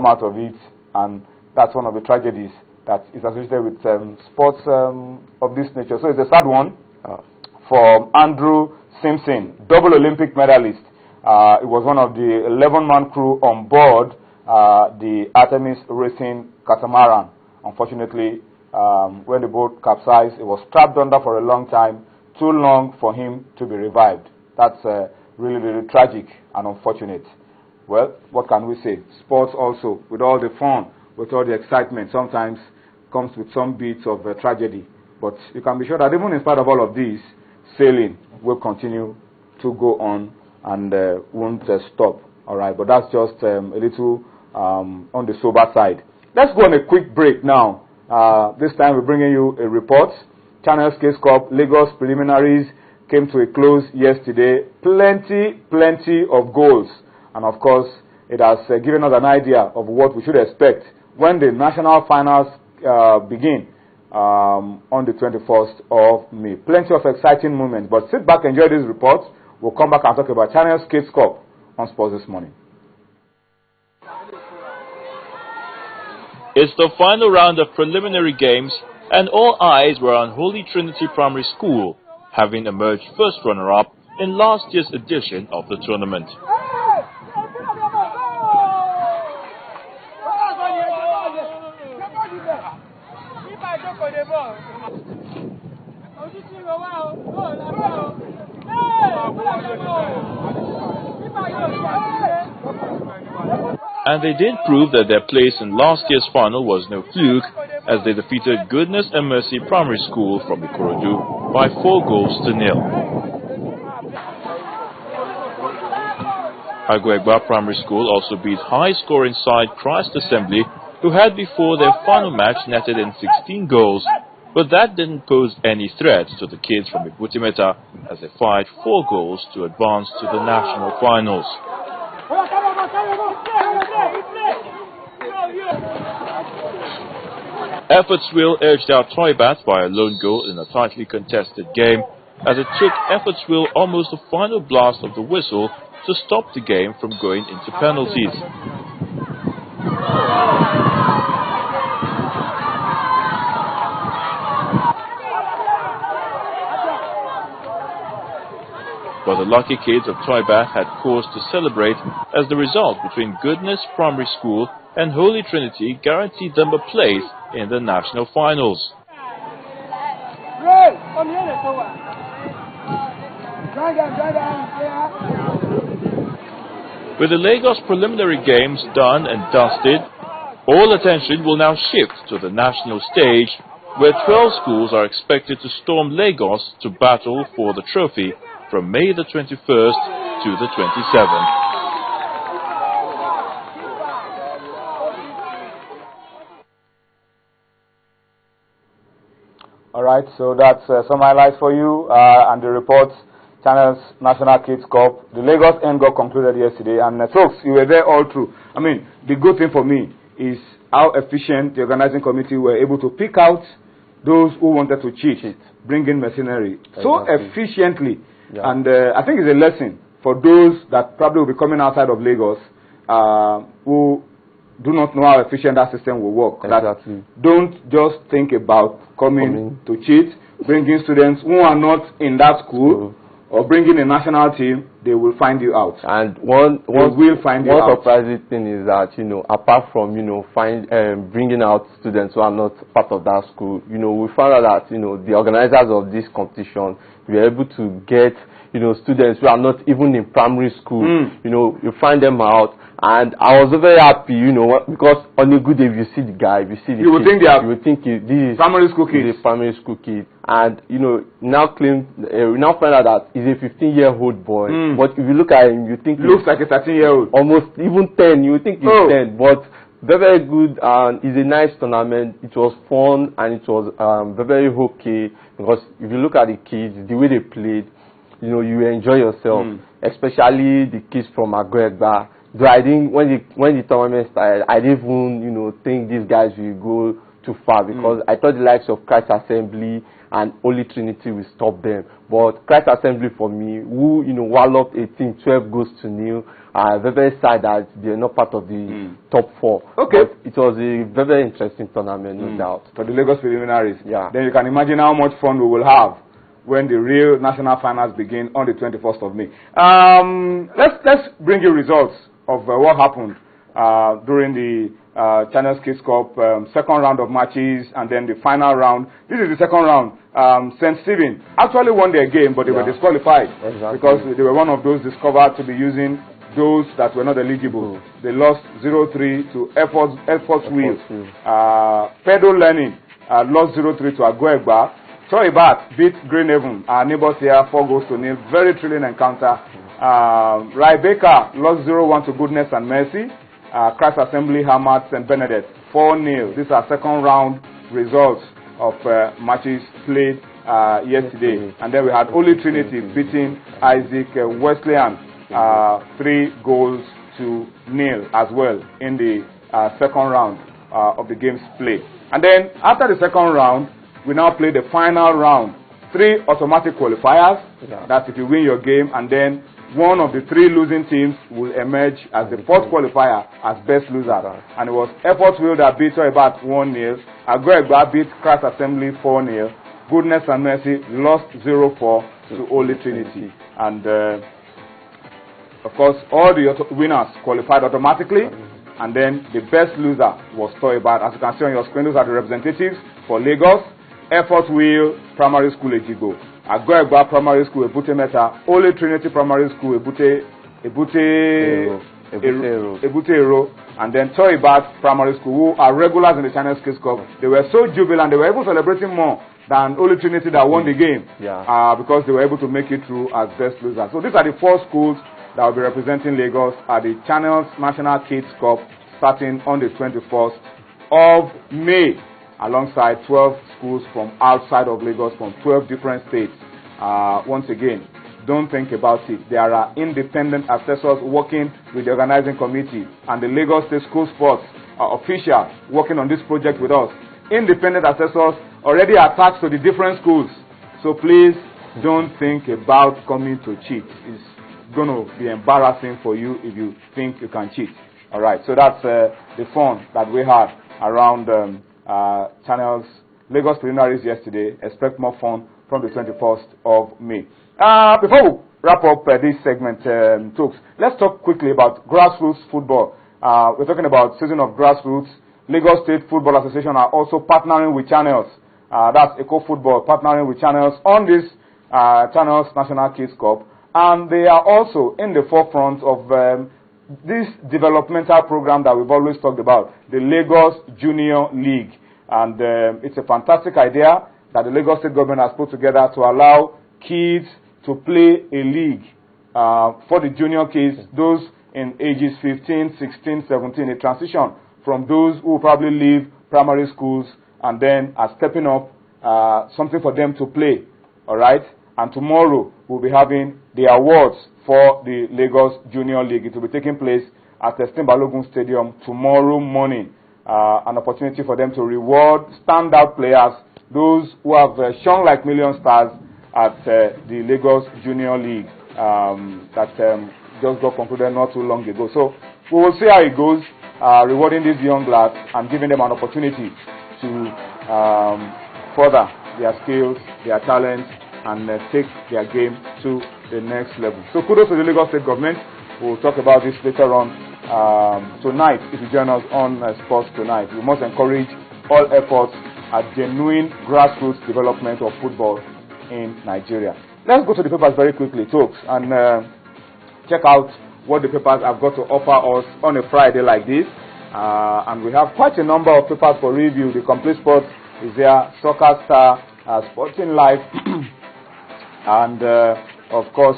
out of it, and that's one of the tragedies that is associated with sports of this nature. So it's a sad one for Andrew Simpson, double Olympic medalist. It was one of the 11-man crew on board the Artemis racing catamaran. Unfortunately, when the boat capsized, it was trapped under for a long time, too long for him to be revived. That's really, really tragic and unfortunate. Well, what can we say? Sports also, with all the fun, with all the excitement, sometimes comes with some bits of tragedy. But you can be sure that even in spite of all of these, sailing will continue to go on and won't stop. All right, but that's just a little on the sober side. Let's go on a quick break now. This time we're bringing you a report. Channels Case Cup Lagos preliminaries came to a close yesterday. Plenty of goals. And of course, it has given us an idea of what we should expect when the national finals begin on the 21st of May. Plenty of exciting moments. But sit back, enjoy this report. We'll come back and talk about Channels Case Cup on Sports This Morning. It's the final round of preliminary games, and all eyes were on Holy Trinity Primary School, having emerged first runner-up in last year's edition of the tournament. And they did prove that their place in last year's final was no fluke, as they defeated Goodness and Mercy Primary School from Ikorodu by 4 goals to 0. Aguegba Primary School also beat high-scoring side Christ Assembly, who had before their final match netted in 16 goals, but that didn't pose any threat to the kids from Ibutimeta as they fired 4 goals to advance to the national finals. Effortsville edged out Toybat by a lone goal in a tightly contested game, as it took Effortsville almost the final blast of the whistle to stop the game from going into penalties. But the lucky kids of Toybat had cause to celebrate, as the result between Goodness Primary School and Holy Trinity guaranteed them a place in the national finals. With the Lagos preliminary games done and dusted, all attention will now shift to the national stage, where 12 schools are expected to storm Lagos to battle for the trophy from May the 21st to the 27th. All right, so that's some highlights for you and the reports. Channels National Kids Cup. The Lagos end got concluded yesterday, and folks, you were there all through. I mean, the good thing for me is how efficient the organizing committee were able to pick out those who wanted to cheat, bring in mercenary so efficiently. Yeah. And I think it's a lesson for those that probably will be coming outside of Lagos who do not know how efficient that system will work. Exactly. That don't just think about coming to cheat, bringing students who are not in that school or bringing a national team. They will find you out. And one surprising thing is that, you know, apart from, you know, bringing out students who are not part of that school, you know, we found out that, you know, the organizers of this competition were able to get, you know, students who are not even in primary school. You know, you find them out. And I was very happy, you know, because on a good day, if you see the guy, if you see the you would think this is primary school kid. This is primary school kid. And, you know, we now find out that he's a 15-year-old boy. But if you look at him, you think looks like a 13-year-old. Almost even 10. You think he's 10. But very good, and it's a nice tournament. It was fun, and it was very okay. Because if you look at the kids, the way they played, you know, you enjoy yourself. Especially the kids from Aguegba. Though I didn't, when the tournament started, I didn't even, you know, think these guys will go too far, because I thought the likes of Christ Assembly and Holy Trinity will stop them. But Christ Assembly, for me, who walloped a team 12 goals to nil, very sad that they're not part of the top 4. Okay. But it was a very interesting tournament, no doubt. For the Lagos preliminaries. Yeah. Then you can imagine how much fun we will have when the real national finals begin on the 21st of May. Let's bring you results of what happened during the Channels Kids Cup second round of matches, and then the final round. This is the second round. St. Stephen actually won their game, but they were disqualified because they were one of those discovered to be using those that were not eligible. They lost 0-3 to Efforts Wheel. Pedo Learning lost 0-3 to Agoegba. Troy Bat beat Greenhaven, our neighbors here, 4 goals to nil. Very thrilling encounter. Baker lost 0-1 to Goodness and Mercy. Christ Assembly hammered St. Benedict 4-0. These are second round results of matches played yesterday. And then we had Holy Trinity beating Isaac Wesleyan 3 goals to nil as well in the second round of the games played. And then after the second round, we now play the final round. 3 automatic qualifiers. That's if you win your game, and then one of the 3 losing teams will emerge as the 4th qualifier as best loser. And it was Effortsville that beat Toibat 1-0. Agoegba beat Christ Assembly 4-0. Goodness and Mercy lost 0-4 to Holy Trinity. And of course, all the winners qualified automatically. And then the best loser was Toibat. As you can see on your screen, those are the representatives for Lagos. Effortsville Primary School Ejigo, Agoegba Primary School Ebute Meta, Holy Trinity Primary School Ebute Ero, and then Toibat Primary School, who are regulars in the Channels Kids Cup. They were so jubilant, they were even celebrating more than Holy Trinity that won the game, because they were able to make it through as best losers. So these are the 4 schools that will be representing Lagos at the Channels National Kids Cup starting on the 21st of May. Alongside 12 schools from outside of Lagos, from 12 different states. Once again, don't think about it. There are independent assessors working with the organizing committee and the Lagos State School Sports official working on this project with us. Independent assessors already attached to the different schools. So please don't think about coming to cheat. It's going to be embarrassing for you if you think you can cheat. All right, so that's the fun that we had around Channels Lagos preliminaries yesterday. Expect more fun from the 21st of May. Before we wrap up this segment, talks, let's talk quickly about grassroots football. We're talking about season of grassroots. Lagos State Football Association are also partnering with Channels. That's Eco Football partnering with Channels on this Channels National Kids Cup, and they are also in the forefront of this developmental program that we've always talked about, the Lagos Junior League. And it's a fantastic idea that the Lagos State government has put together to allow kids to play a league for the junior kids, those in ages 15, 16, 17, a transition from those who probably leave primary schools and then are stepping up, something for them to play. All right? And tomorrow we'll be having the awards for the Lagos Junior League. It will be taking place at the Balogun Stadium tomorrow morning. An opportunity for them to reward standout players, those who have shone like million stars at the Lagos Junior League that just got concluded not too long ago. So we will see how it goes, rewarding these young lads and giving them an opportunity to further their skills, their talents, and take their game to the next level. So kudos to the Lagos State government. We'll talk about this later on tonight. If you join us on Sports Tonight, we must encourage all efforts at genuine grassroots development of football in Nigeria. Let's go to the papers very quickly, folks, and check out what the papers have got to offer us on a Friday like this. And we have quite a number of papers for review. The Complete Sports is there, Soccer Star, Sporting Life, and of course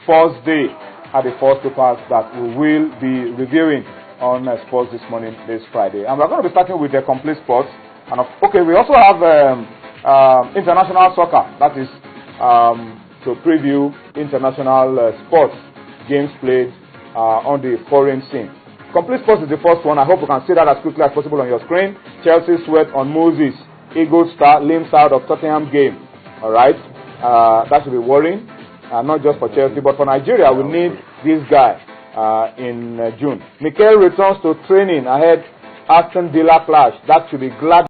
Sports Day are the first papers that we will be reviewing on sports this morning, this Friday. And we're going to be starting with the Complete Sports. And we also have international soccer, that is to preview international sports games played on the foreign scene. Complete Sports is the first one. I hope you can see that as quickly as possible on your screen. Chelsea sweat on Moyes. Eagles start limbs out of Tottenham game. All right, that should be worrying. Not just for Chelsea, but for Nigeria. We need this guy in June. Mikel returns to training ahead Aston Villa clash. That should be glad.